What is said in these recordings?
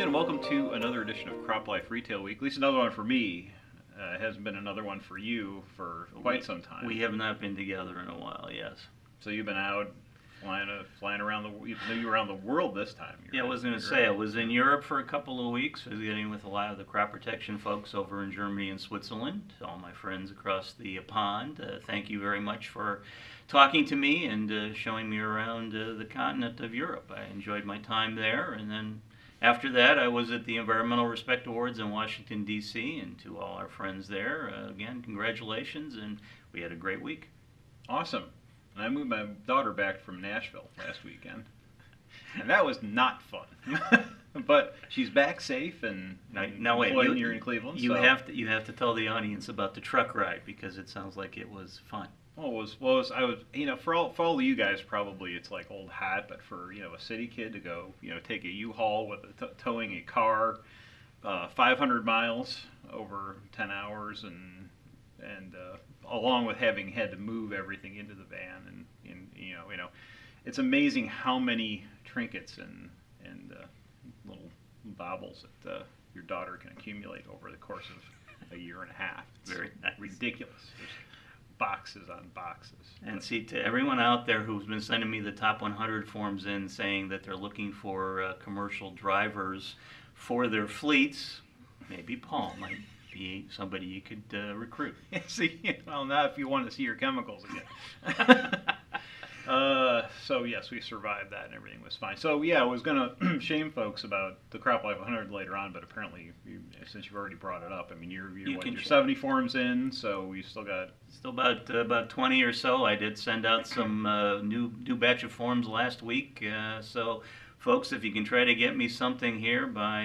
again, welcome to another edition of CropLife Retail Week. At least another one for me. It hasn't been another one for you for quite some time. We have not been together in a while, yes. So you've been out flying around the world this time. Yeah, I was going to say, I was in Europe for a couple of weeks, visiting with a lot of the crop protection folks over in Germany and Switzerland, all my friends across the pond. Thank you very much for talking to me and showing me around the continent of Europe. I enjoyed my time there, and then after that, I was at the Environmental Respect Awards in Washington, D.C., and to all our friends there, again, congratulations, and we had a great week. Awesome. And I moved my daughter back from Nashville last weekend, and that was not fun. But she's back safe and now wait, here in Cleveland. You have to tell the audience about the truck ride, because it sounds like it was fun. For all of you guys, probably it's like old hat, but for a city kid to go take a U-Haul with towing a car 500 miles over 10 hours and along with having had to move everything into the van and it's amazing how many trinkets and little baubles that your daughter can accumulate over the course of a year and a half. It's very nice. Ridiculous. There's boxes on boxes. And see, to everyone out there who's been sending me the top 100 forms in saying that they're looking for commercial drivers for their fleets, maybe Paul might be somebody you could recruit. See, well, not if you want to see your chemicals again. So yes, we survived that and everything was fine. So yeah, I was going to shame folks about the CropLife 100 later on, but apparently, since you've already brought it up, I mean, you're 70 forms in, so we still got... Still about 20 or so. I did send out some new batch of forms last week, so folks, if you can try to get me something here by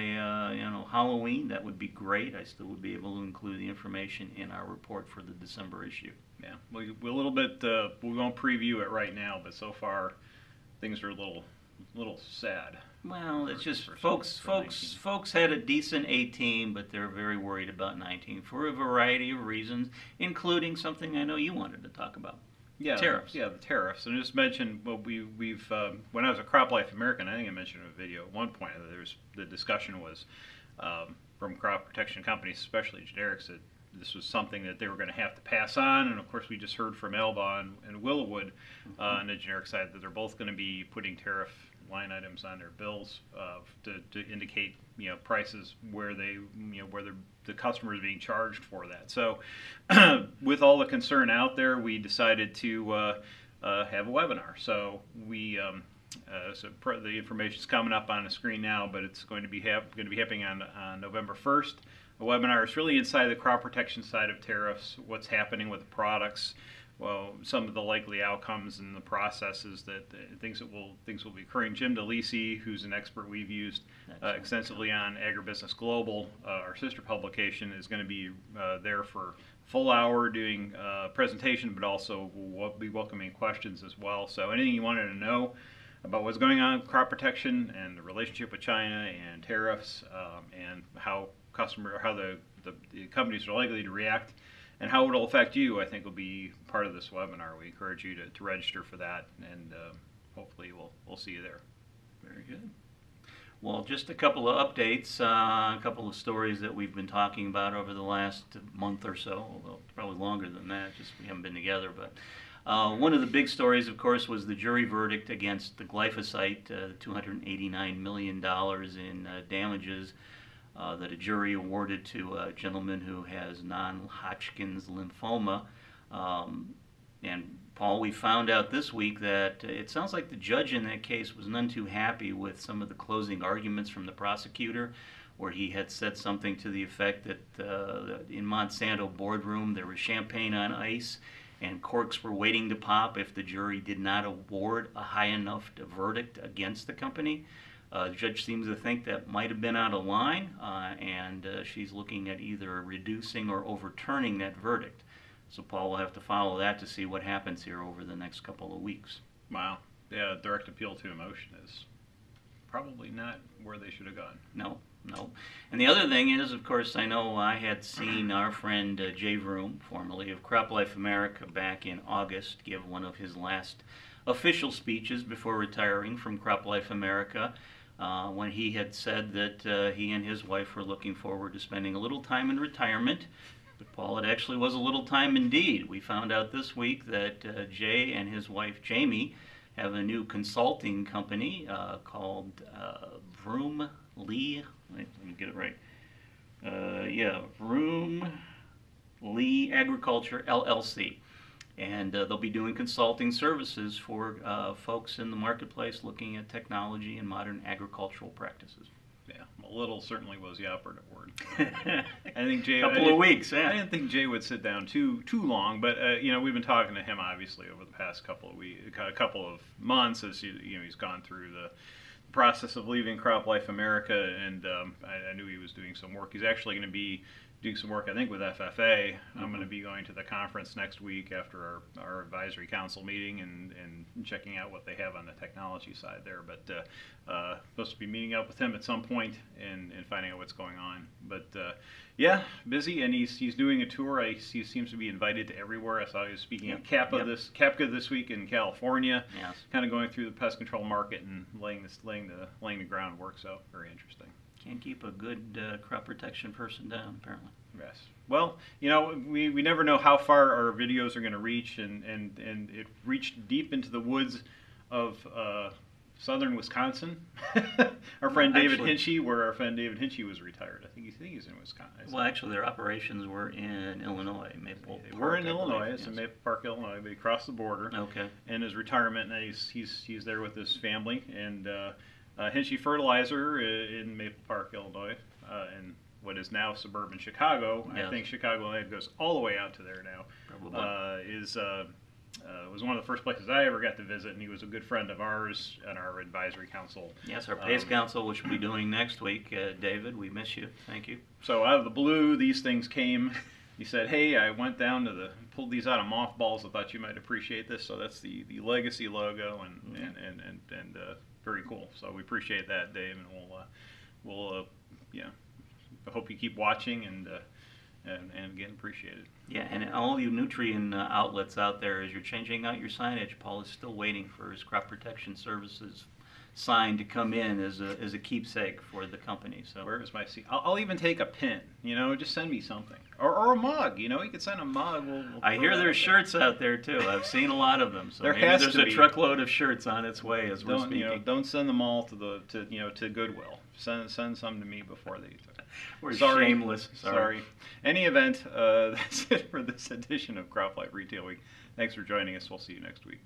Halloween, that would be great. I still would be able to include the information in our report for the December issue. Yeah, we won't preview it right now, but so far things are a little sad. Well, it's just folks had a decent 18, but they're very worried about 19 for a variety of reasons, including something I know you wanted to talk about. Yeah, tariffs. Yeah, the tariffs. And just mention, well, we've when I was a CropLife American, I think I mentioned in a video at one point that the discussion was from crop protection companies, especially generics, that this was something that they were going to have to pass on. And of course, we just heard from Elba and Willowwood on the generic side that they're both going to be putting tariff line items on their bills to indicate prices where the customer is being charged for that. So with all the concern out there, we decided to have a webinar. So the information is coming up on the screen now, but it's going to be happening on November 1st. A webinar is really inside the crop protection side of tariffs, what's happening with the products, well, some of the likely outcomes and the processes that things will be occurring. Jim DeLisi, who's an expert we've used extensively on Agribusiness Global, our sister publication, is going to be there for a full hour doing a presentation, but also we'll be welcoming questions as well. So anything you wanted to know about what's going on with crop protection and the relationship with China and tariffs and how the companies are likely to react and how it'll affect you, I think will be part of this webinar. We encourage you to register for that, and hopefully we'll see you there. Very good. Well, just a couple of updates, a couple of stories that we've been talking about over the last month or so, although probably longer than that, just we haven't been together. But one of the big stories, of course, was the jury verdict against the glyphosate, $289 million in damages that a jury awarded to a gentleman who has non-Hodgkin's lymphoma. And Paul, we found out this week that it sounds like the judge in that case was none too happy with some of the closing arguments from the prosecutor, where he had said something to the effect that in Monsanto boardroom there was champagne on ice and corks were waiting to pop if the jury did not award a high enough verdict against the company. The judge seems to think that might have been out of line, and she's looking at either reducing or overturning that verdict. So Paul will have to follow that to see what happens here over the next couple of weeks. Wow. Yeah, direct appeal to emotion is probably not where they should have gone. No. And the other thing is, of course, I know I had seen our friend Jay Vroom, formerly of CropLife America, back in August, give one of his last official speeches before retiring from CropLife America. when he had said that he and his wife were looking forward to spending a little time in retirement. But Paul, it actually was a little time indeed. We found out this week that Jay and his wife Jamie have a new consulting company called Vroom Lee. Let me get it right. Vroom Lee Agriculture LLC. And they'll be doing consulting services for folks in the marketplace looking at technology and modern agricultural practices. Yeah, a little certainly was the operative word. I think Jay. Couple of weeks, yeah. I didn't think Jay would sit down too long, but we've been talking to him obviously over the past couple of months as he's gone through the process of leaving CropLife America, and I knew he was doing some work. He's actually going to be doing some work, I think, with FFA. I'm going to be going to the conference next week after our advisory council meeting and checking out what they have on the technology side there. But supposed to be meeting up with him at some point and finding out what's going on. But yeah, busy, and he's doing a tour. He seems to be invited to everywhere. I saw he was speaking at CAPCA this week in California. Yes. Kind of going through the pest control market and laying the groundwork. So very interesting. Can't keep a good crop protection person down, apparently. Yes. Well, we never know how far our videos are going to reach, and it reached deep into the woods of southern Wisconsin. Our friend David Hinchy, where our friend David Hinchy was retired. I think he's in Wisconsin. Well, actually, their operations were in Illinois, Maple Park. We're in Illinois. It's in Maple Park, Illinois. But he crossed the border. Okay. In his retirement, and he's there with his family and Hinchy Fertilizer in Maple Park, Illinois, in what is now suburban Chicago. Yes. I think Chicago goes all the way out to there now. Probably. Was one of the first places I ever got to visit, and he was a good friend of ours and our advisory council. Yes, our PACE council, which we'll be doing next week. David, we miss you. Thank you. So out of the blue, these things came. He said, "Hey, I went down to pulled these out of mothballs. I thought you might appreciate this." So that's the Legacy logo, and very cool. So we appreciate that, Dave, and we'll I hope you keep watching and again, appreciate it. Yeah, and all you nutrient outlets out there, as you're changing out your signage, Paul is still waiting for his crop protection services sign to come in as a keepsake for the company. So where is my seat? I'll even take a pin. Just send me something or a mug. You could send a mug. I hear there's shirts out there too. I've seen a lot of them. So maybe there's a truckload of shirts on its way as we're speaking. Don't send them all to Goodwill. Send some to me before they. We're shameless. Sorry. Any event, that's it for this edition of CropLife Retail Week. Thanks for joining us. We'll see you next week.